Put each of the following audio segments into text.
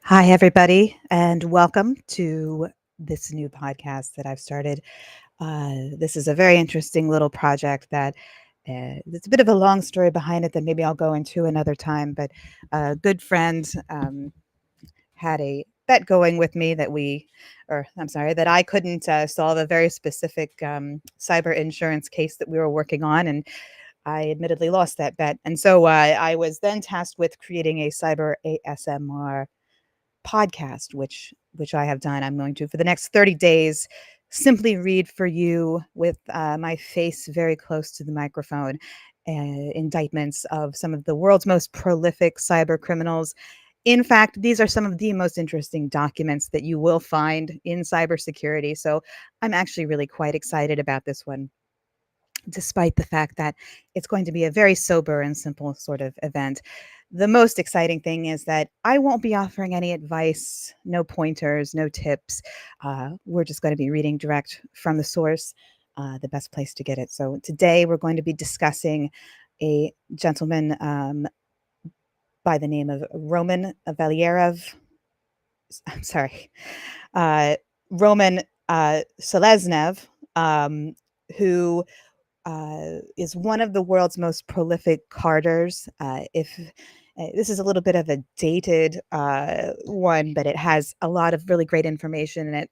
Hi, everybody, and welcome to this new podcast that I've started. This is a very interesting little project that it's a bit of a long story behind it that maybe I'll go into another time. But a good friend had a bet going with me that I couldn't solve a very specific cyber insurance case that we were working on. And I admittedly lost that bet. And so I was then tasked with creating a cyber ASMR podcast, which I have done. I'm going to, for the next 30 days, simply read for you with my face very close to the microphone indictments of some of the world's most prolific cyber criminals. In fact, these are some of the most interesting documents that you will find in cybersecurity. So I'm actually really quite excited about this one, despite the fact that it's going to be a very sober and simple sort of event. The most exciting thing is that I won't be offering any advice, no pointers, no tips. We're just going to be reading direct from the source, the best place to get it. So today we're going to be discussing a gentleman by the name of Roman Valeryevich. I'm sorry, uh, Roman Seleznev, who is one of the world's most prolific carders. If This is a little bit of a dated one, but it has a lot of really great information in it.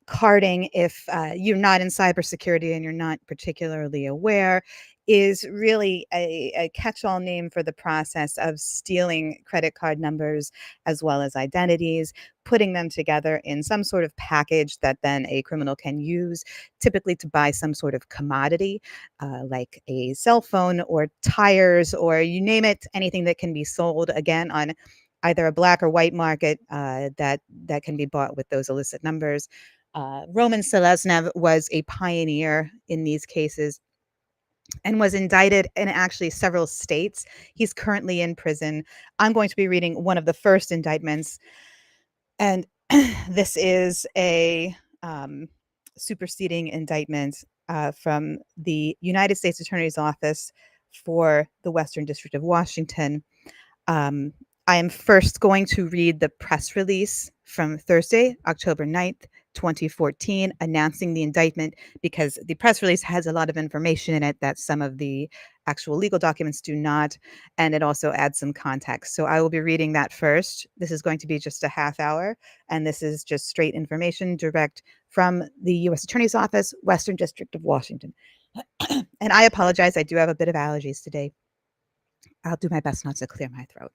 Carding, if you're not in cybersecurity and you're not particularly aware, is really a catch-all name for the process of stealing credit card numbers as well as identities, putting them together in some sort of package that then a criminal can use, typically to buy some sort of commodity, like a cell phone or tires, or you name it, anything that can be sold again on either a black or white market that can be bought with those illicit numbers. Roman Seleznev was a pioneer in these cases and was indicted in actually several states. He's currently in prison. I'm going to be reading one of the first indictments, and this is a superseding indictment from the United States Attorney's Office for the Western District of Washington. Um, I am first going to read the press release from Thursday, October 9th, 2014, announcing the indictment, because the press release has a lot of information in it that some of the actual legal documents do not, and it also adds some context. So I will be reading that first. This is going to be just a half hour, and this is just straight information direct from the U.S. Attorney's Office, Western District of Washington. And I apologize, I do have a bit of allergies today. I'll do my best not to clear my throat.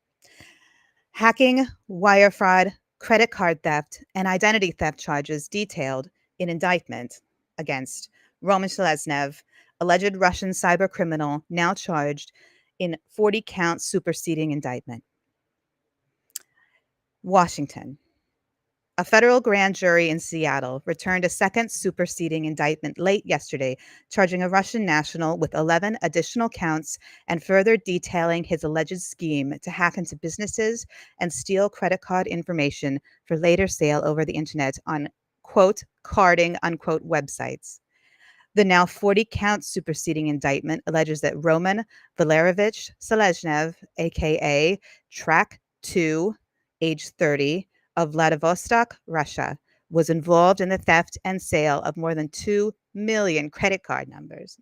Hacking, wire fraud, credit card theft, and identity theft charges detailed in indictment against Roman Seleznev, alleged Russian cyber criminal, now charged in 40-count superseding indictment. Washington. A federal grand jury in Seattle returned a second superseding indictment late yesterday, charging a Russian national with 11 additional counts and further detailing his alleged scheme to hack into businesses and steal credit card information for later sale over the internet on, quote, carding, unquote, websites. The now 40-count superseding indictment alleges that Roman Valeryevich Seleznev, aka Track 2, age 30, of Vladivostok, Russia, was involved in the theft and sale of more than 2 million credit card numbers.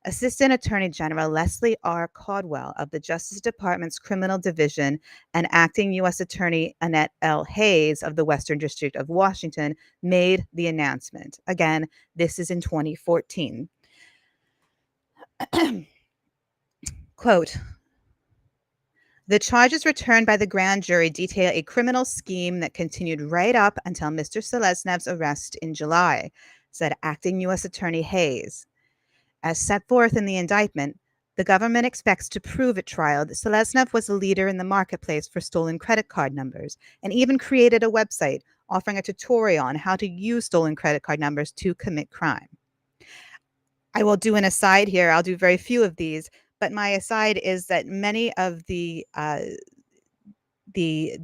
Assistant Attorney General Leslie R. Caldwell of the Justice Department's Criminal Division and Acting U.S. Attorney Annette L. Hayes of the Western District of Washington made the announcement. Again, this is in 2014. Quote, the charges returned by the grand jury detail a criminal scheme that continued right up until Mr. Seleznev's arrest in July, said Acting U.S. Attorney Hayes. As set forth in the indictment, the government expects to prove at trial that Seleznev was a leader in the marketplace for stolen credit card numbers and even created a website offering a tutorial on how to use stolen credit card numbers to commit crime. I will do an aside here. I'll do very few of these, but my aside is that many of the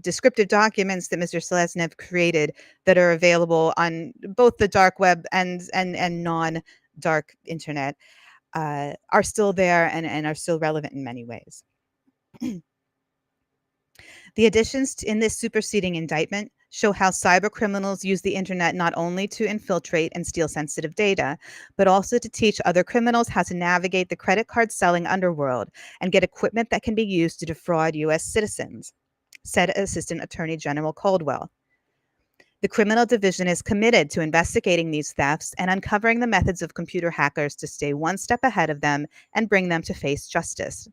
descriptive documents that Mr. Seleznev created that are available on both the dark web and non-dark internet are still there and are still relevant in many ways. The additions in this superseding indictment show how cybercriminals use the internet not only to infiltrate and steal sensitive data, but also to teach other criminals how to navigate the credit card selling underworld and get equipment that can be used to defraud U.S. citizens, said Assistant Attorney General Caldwell. The criminal division is committed to investigating these thefts and uncovering the methods of computer hackers to stay one step ahead of them and bring them to face justice.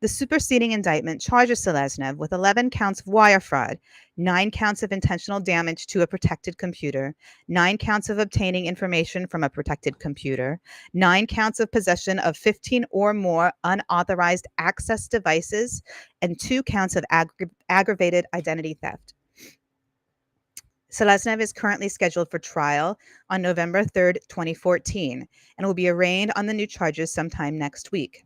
The superseding indictment charges Seleznev with 11 counts of wire fraud, 9 counts of intentional damage to a protected computer, 9 counts of obtaining information from a protected computer, 9 counts of possession of 15 or more unauthorized access devices, and 2 counts of aggravated identity theft. Seleznev is currently scheduled for trial on November 3rd, 2014, and will be arraigned on the new charges sometime next week.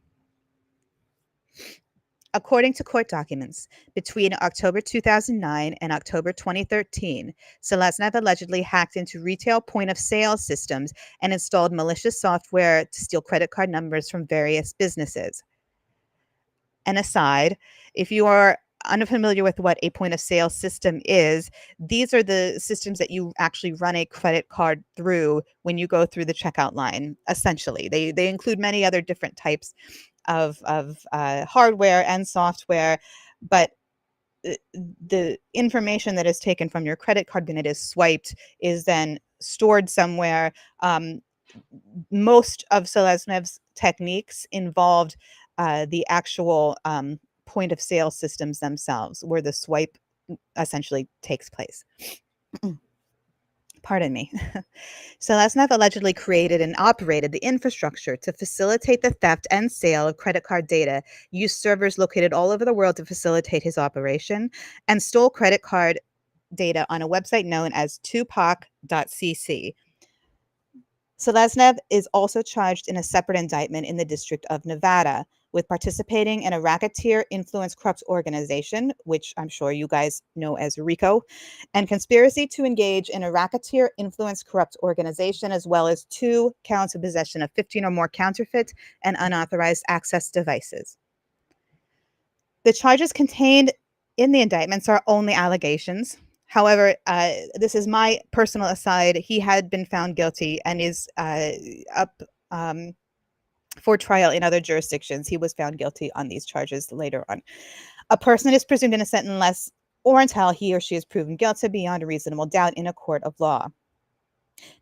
According to court documents, between October 2009 and October 2013, Seleznev allegedly hacked into retail point-of-sale systems and installed malicious software to steal credit card numbers from various businesses. An aside, if you are unfamiliar with what a point-of-sale system is, these are the systems that you actually run a credit card through when you go through the checkout line, essentially. They include many other different types of hardware and software, but the information that is taken from your credit card when it is swiped is then stored somewhere. Most of Seleznev's techniques involved the actual point of sale systems themselves, where the swipe essentially takes place. Pardon me. Seleznev allegedly created and operated the infrastructure to facilitate the theft and sale of credit card data, used servers located all over the world to facilitate his operation, and stole credit card data on a website known as Tupac.cc. Seleznev is also charged in a separate indictment in the District of Nevada with participating in a racketeer influence corrupt organization, which I'm sure you guys know as RICO, and conspiracy to engage in a racketeer influence corrupt organization, as well as 2 counts of possession of 15 or more counterfeit and unauthorized access devices. The charges contained in the indictments are only allegations. However, this is my personal aside. He had been found guilty and is up for trial in other jurisdictions. He was found guilty on these charges later on. A person is presumed innocent unless or until he or she is proven guilty beyond a reasonable doubt in a court of law.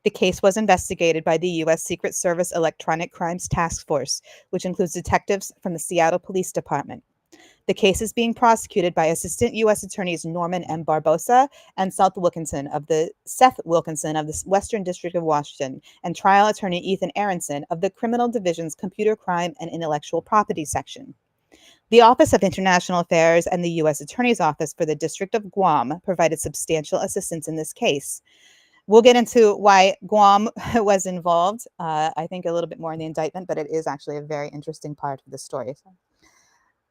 The case was investigated by the U.S. Secret Service Electronic Crimes Task Force, which includes detectives from the Seattle Police Department. The case is being prosecuted by Assistant U.S. Attorneys Norman M. Barbosa and Seth Wilkinson of the Western District of Washington, and trial attorney Ethan Aronson of the Criminal Division's Computer Crime and Intellectual Property Section. The Office of International Affairs and the U.S. Attorney's Office for the District of Guam provided substantial assistance in this case. We'll get into why Guam was involved, I think a little bit more in the indictment, but it is actually a very interesting part of the story. So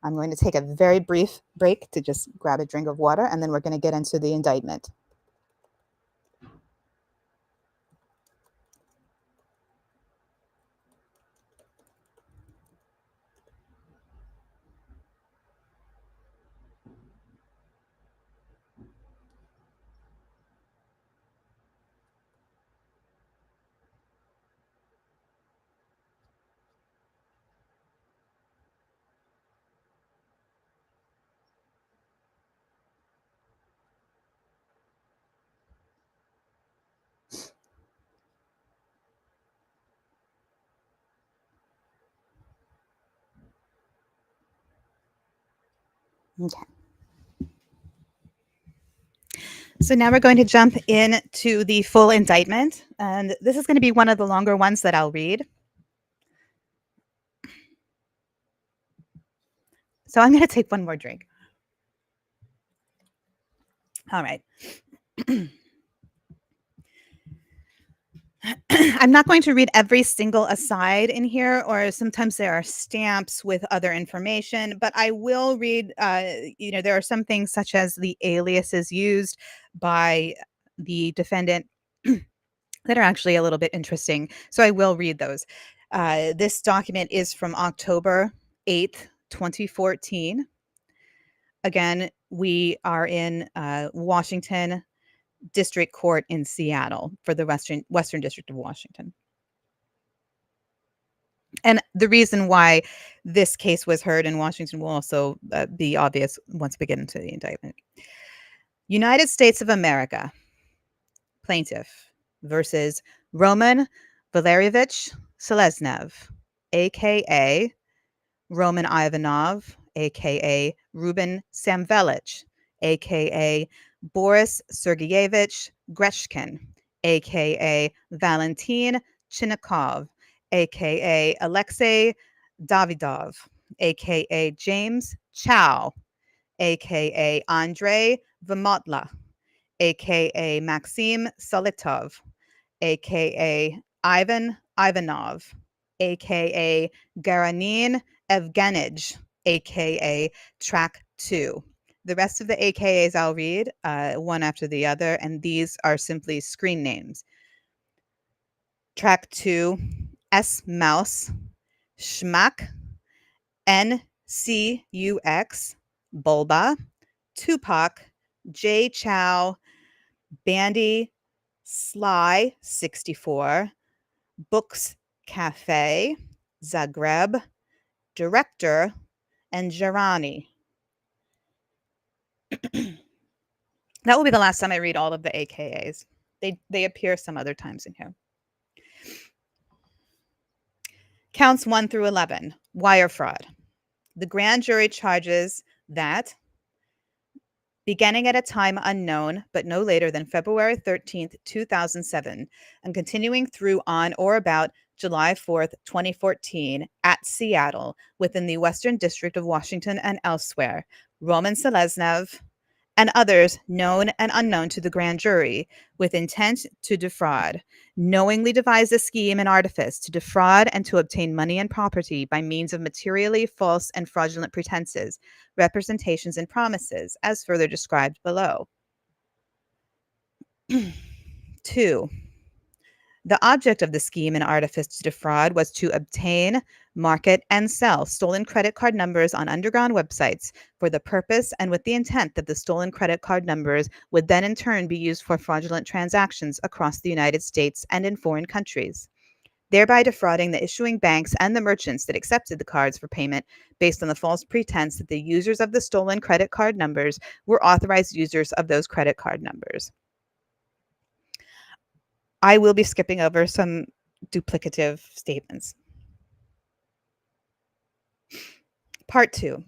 I'm going to take a very brief break to just grab a drink of water, and then we're going to get into the indictment. Okay. So now we're going to jump into the full indictment, and this is going to be one of the longer ones that I'll read. So I'm going to take one more drink. All right. I'm not going to read every single aside in here, or sometimes there are stamps with other information, but I will read, there are some things such as the aliases used by the defendant that are actually a little bit interesting. So I will read those. This document is from October 8th, 2014. Again, we are in Washington District Court in Seattle for the Western District of Washington. And the reason why this case was heard in Washington will also be obvious once we get into the indictment. United States of America, plaintiff versus Roman Valeryevich Seleznev, aka Roman Ivanov, aka Ruben Samvelich, aka Boris Sergeyevich Greshkin, aka Valentin Chinnikov, aka Alexei Davidov, aka James Chow, aka Andrei Vamotla, aka Maxim Solitov, aka Ivan Ivanov, aka Garanin Evgenij, aka Track 2. The rest of the AKAs I'll read one after the other, and these are simply screen names. Track 2, S Mouse, Schmack, NCUX, Bulba, Tupac, J Chow, Bandy, Sly 64, Books Cafe, Zagreb, Director, and Jarani. That will be the last time I read all of the AKAs. They appear some other times in here. Counts 1 through 11, wire fraud. The grand jury charges that beginning at a time unknown, but no later than February 13th, 2007, and continuing through on or about July 4th, 2014, at Seattle, within the Western District of Washington and elsewhere, Roman Seleznev and others known and unknown to the grand jury, with intent to defraud, knowingly devised a scheme and artifice to defraud and to obtain money and property by means of materially false and fraudulent pretenses, representations, and promises, as further described below. 2. The object of the scheme and artifice to defraud was to obtain, market, and sell stolen credit card numbers on underground websites for the purpose and with the intent that the stolen credit card numbers would then in turn be used for fraudulent transactions across the United States and in foreign countries, thereby defrauding the issuing banks and the merchants that accepted the cards for payment based on the false pretense that the users of the stolen credit card numbers were authorized users of those credit card numbers. I will be skipping over some duplicative statements. Part 2.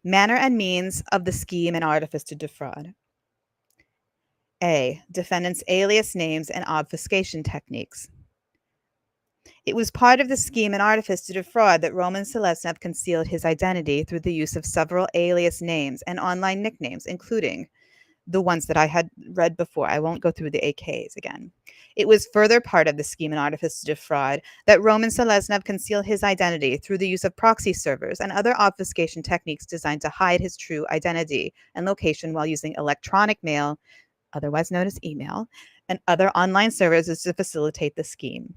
Manner and means of the scheme and artifice to defraud. A. Defendant's alias names and obfuscation techniques. It was part of the scheme and artifice to defraud that Roman Seleznev concealed his identity through the use of several alias names and online nicknames, including the ones that I had read before. I won't go through the AKs again. It was further part of the scheme and artifice to defraud that Roman Seleznev concealed his identity through the use of proxy servers and other obfuscation techniques designed to hide his true identity and location while using electronic mail, otherwise known as email, and other online services to facilitate the scheme.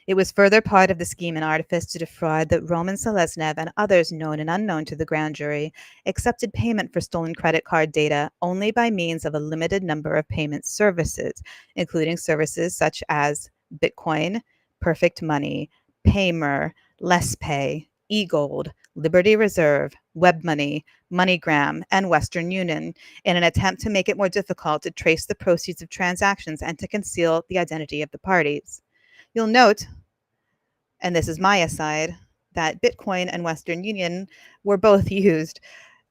It was further part of the scheme and artifice to defraud that Roman Seleznev and others known and unknown to the grand jury accepted payment for stolen credit card data only by means of a limited number of payment services, including services such as Bitcoin, Perfect Money, Paymer, LessPay, eGold, Liberty Reserve, WebMoney, MoneyGram, and Western Union, in an attempt to make it more difficult to trace the proceeds of transactions and to conceal the identity of the parties. You'll note, and this is my aside, that Bitcoin and Western Union were both used.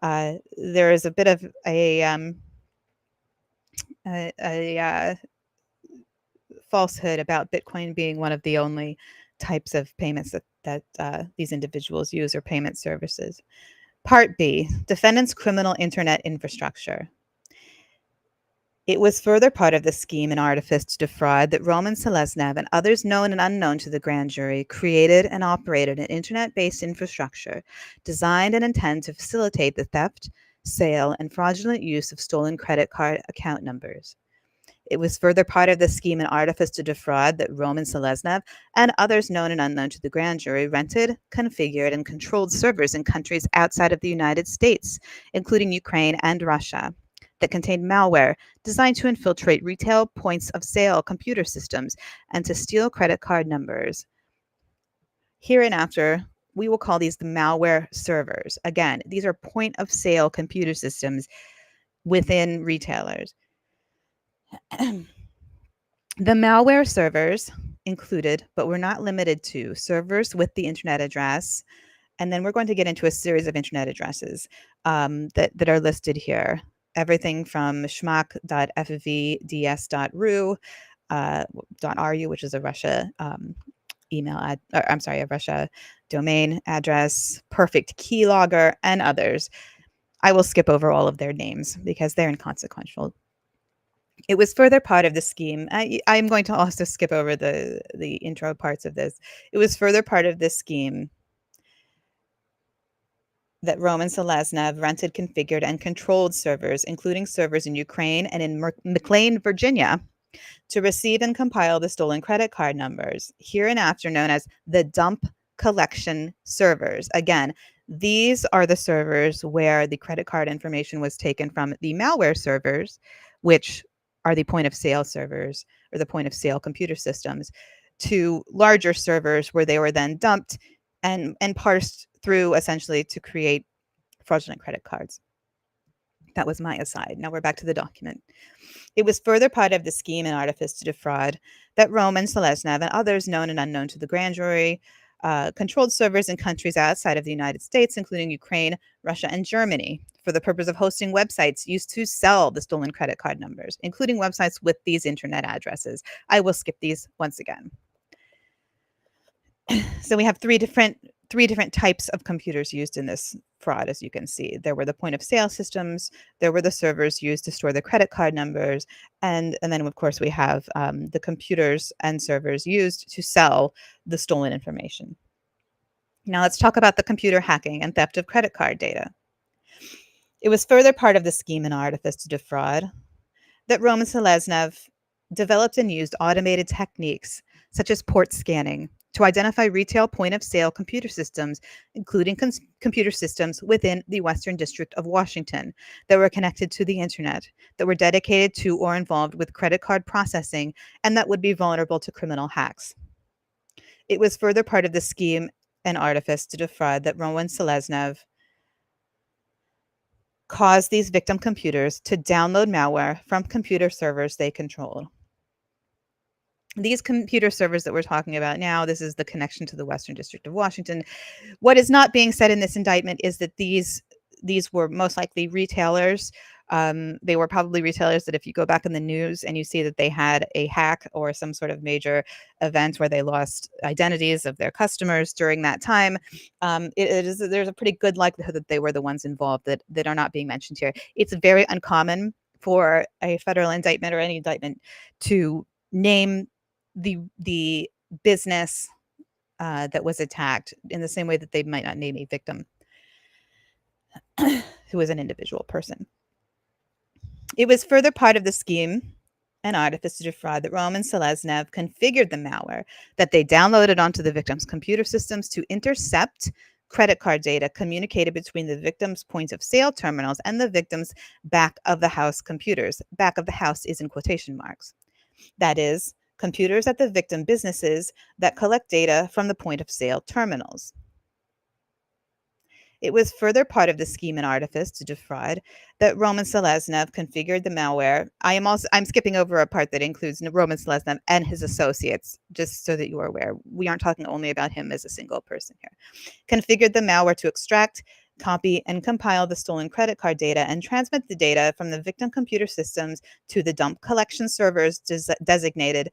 There is a bit of a falsehood about Bitcoin being one of the only types of payments that these individuals use or payment services. Part B, defendant's criminal internet infrastructure. It was further part of the scheme and artifice to defraud that Roman Seleznev and others known and unknown to the grand jury created and operated an internet-based infrastructure designed and intended to facilitate the theft, sale, and fraudulent use of stolen credit card account numbers. It was further part of the scheme and artifice to defraud that Roman Seleznev and others known and unknown to the grand jury rented, configured, and controlled servers in countries outside of the United States, including Ukraine and Russia, that contained malware designed to infiltrate retail points of sale computer systems and to steal credit card numbers. Hereinafter, we will call these the malware servers. Again, these are point of sale computer systems within retailers. The malware servers included, but were not limited to, servers with the internet address. And then we're going to get into a series of internet addresses that are listed here. Everything from schmuck.fvds.ru, .ru, which is a Russia a Russia domain address, perfect keylogger, and others. I will skip over all of their names because they're inconsequential. It was further part of the scheme. I'm going to also skip over the intro parts of this. It was further part of this scheme that Roman Seleznev rented, configured, and controlled servers, including servers in Ukraine and in McLean, Virginia, to receive and compile the stolen credit card numbers, hereinafter known as the dump collection servers. Again, these are the servers where the credit card information was taken from the malware servers, which are the point of sale servers or the point of sale computer systems, to larger servers where they were then dumped and parsed through essentially to create fraudulent credit cards. That was my aside. Now we're back to the document. It was further part of the scheme and artifice to defraud that Roman Seleznev and others known and unknown to the grand jury controlled servers in countries outside of the United States, including Ukraine, Russia, and Germany, for the purpose of hosting websites used to sell the stolen credit card numbers, including websites with these internet addresses. I will skip these once again. So we have three different types of computers used in this fraud, as you can see. There were the point of sale systems, there were the servers used to store the credit card numbers, and then of course we have the computers and servers used to sell the stolen information. Now let's talk about the computer hacking and theft of credit card data. It was further part of the scheme and artifice to defraud that Roman Seleznev developed and used automated techniques such as port scanning to identify retail point-of-sale computer systems, including computer systems within the Western District of Washington that were connected to the internet, that were dedicated to or involved with credit card processing, and that would be vulnerable to criminal hacks. It was further part of the scheme and artifice to defraud that Roman Seleznev caused these victim computers to download malware from computer servers they controlled. These computer servers that we're talking about now, this is the connection to the Western District of Washington. What is not being said in this indictment is that these were most likely retailers. They were probably retailers that if you go back in the news and you see that they had a hack or some sort of major event where they lost identities of their customers during that time, there's a pretty good likelihood that they were the ones involved that are not being mentioned here. It's very uncommon for a federal indictment or any indictment to name the business that was attacked in the same way that they might not name a victim who is an individual person. It was further part of the scheme and artifice to defraud that Roman Seleznev configured the malware that they downloaded onto the victim's computer systems to intercept credit card data communicated between the victim's point of sale terminals and the victim's back of the house computers. Back of the house is in quotation marks. That is, computers at the victim businesses that collect data from the point of sale terminals. It was further part of the scheme and artifice to defraud that Roman Seleznev configured the malware. I'm skipping over a part that includes Roman Seleznev and his associates, just so that you are aware. We aren't talking only about him as a single person here. Configured the malware to extract, copy, and compile the stolen credit card data and transmit the data from the victim computer systems to the dump collection servers designated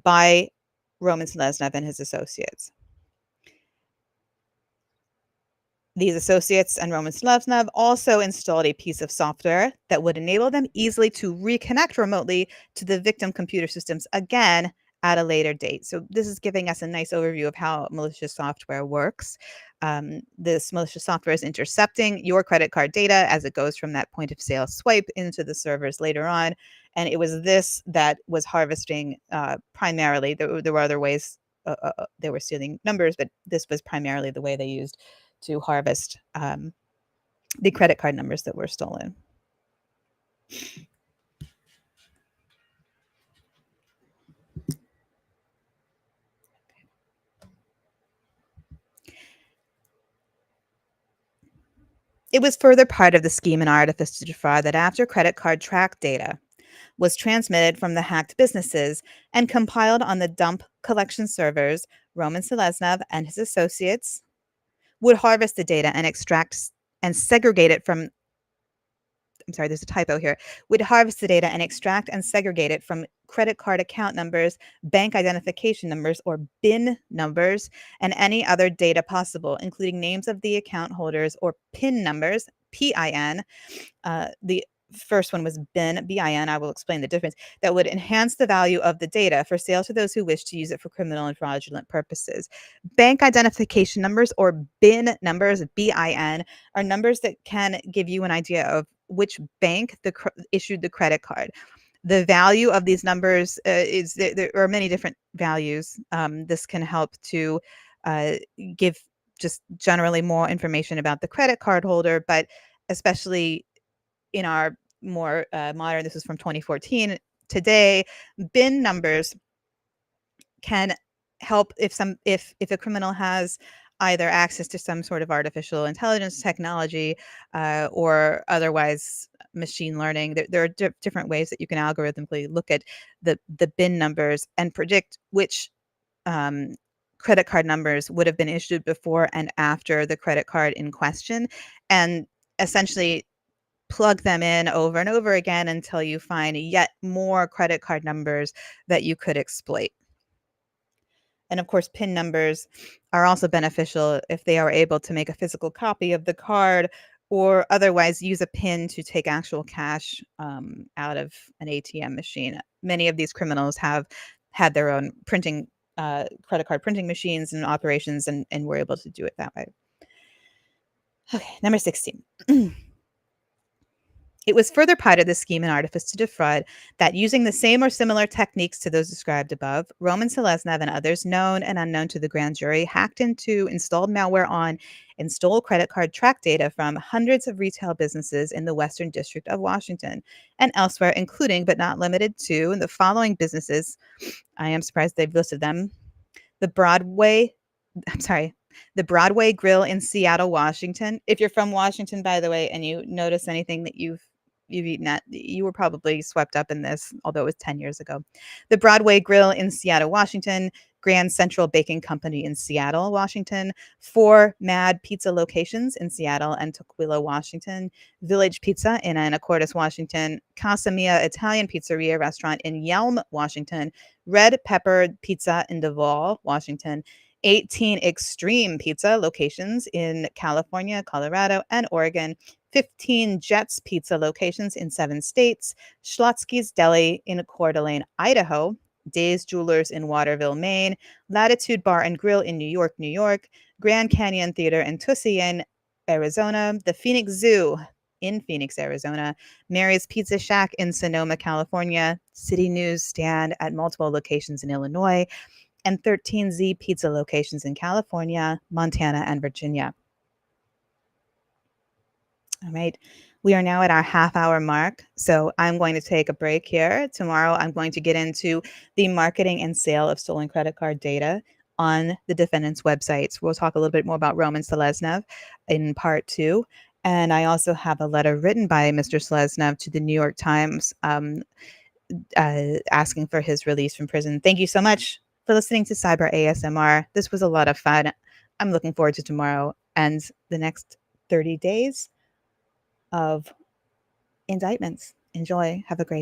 by Roman Seleznev and his associates. These associates and Roman Seleznev also installed a piece of software that would enable them easily to reconnect remotely to the victim computer systems again at a later date. So this is giving us a nice overview of how malicious software works. This malicious software is intercepting your credit card data as it goes from that point of sale swipe into the servers later on. And it was this that was harvesting primarily. There were other ways they were stealing numbers, but this was primarily the way they used to harvest the credit card numbers that were stolen. It was further part of the scheme and artifice to defraud that after credit card track data was transmitted from the hacked businesses and compiled on the dump collection servers, Roman Seleznev and his associates would harvest the data and extract and segregate it from I'm sorry, there's a typo here, would harvest the data and extract and segregate it from credit card account numbers, bank identification numbers, or BIN numbers, and any other data possible, including names of the account holders or PIN numbers, PIN. The first one was BIN, BIN. I will explain the difference. That would enhance the value of the data for sale to those who wish to use it for criminal and fraudulent purposes. Bank identification numbers or BIN numbers, BIN, are numbers that can give you an idea of which bank issued the credit card. The value of these numbers is there are many different values. This can help to give just generally more information about the credit card holder, but especially in our more modern, this is from 2014, today, BIN numbers can help if a criminal has either access to some sort of artificial intelligence technology or otherwise machine learning. There are different ways that you can algorithmically look at the BIN numbers and predict which credit card numbers would have been issued before and after the credit card in question, and essentially plug them in over and over again until you find yet more credit card numbers that you could exploit. And of course, PIN numbers are also beneficial if they are able to make a physical copy of the card or otherwise use a PIN to take actual cash out of an ATM machine. Many of these criminals have had their own credit card printing machines and operations and were able to do it that way. Okay, number 16. It was further part of the scheme and artifice to defraud that using the same or similar techniques to those described above, Roman Seleznev and others known and unknown to the grand jury hacked into, installed malware on, and stole credit card track data from hundreds of retail businesses in the Western District of Washington and elsewhere, including but not limited to the following businesses. I am surprised they've listed them. The Broadway Grill in Seattle, Washington. If you're from Washington, by the way, and you notice anything that you've eaten at, you were probably swept up in this, although it was 10 years ago. The Broadway Grill in Seattle, Washington. Grand Central Baking Company in Seattle, Washington. 4 Mad Pizza locations in Seattle and Tukwila, Washington. Village Pizza in Anacortes, Washington. Casa Mia Italian Pizzeria Restaurant in Yelm, Washington. Red Pepper Pizza in Duvall, Washington. 18 Extreme Pizza locations in California, Colorado, and Oregon. 15 Jets Pizza locations in 7 states. Schlotsky's Deli in Coeur d'Alene, Idaho. Days Jewelers in Waterville, Maine. Latitude Bar and Grill in New York, New York. Grand Canyon Theater in Tucson, Arizona. The Phoenix Zoo in Phoenix, Arizona. Mary's Pizza Shack in Sonoma, California. City News Stand at multiple locations in Illinois. And 13 Z Pizza locations in California, Montana, and Virginia. All right. We are now at our half-hour mark, so I'm going to take a break here. Tomorrow, I'm going to get into the marketing and sale of stolen credit card data on the defendant's websites. We'll talk a little bit more about Roman Seleznev in part 2. And I also have a letter written by Mr. Seleznev to the New York Times asking for his release from prison. Thank you so much for listening to Cyber ASMR. This was a lot of fun. I'm looking forward to tomorrow and the next 30 days of indictments. Enjoy. Have a great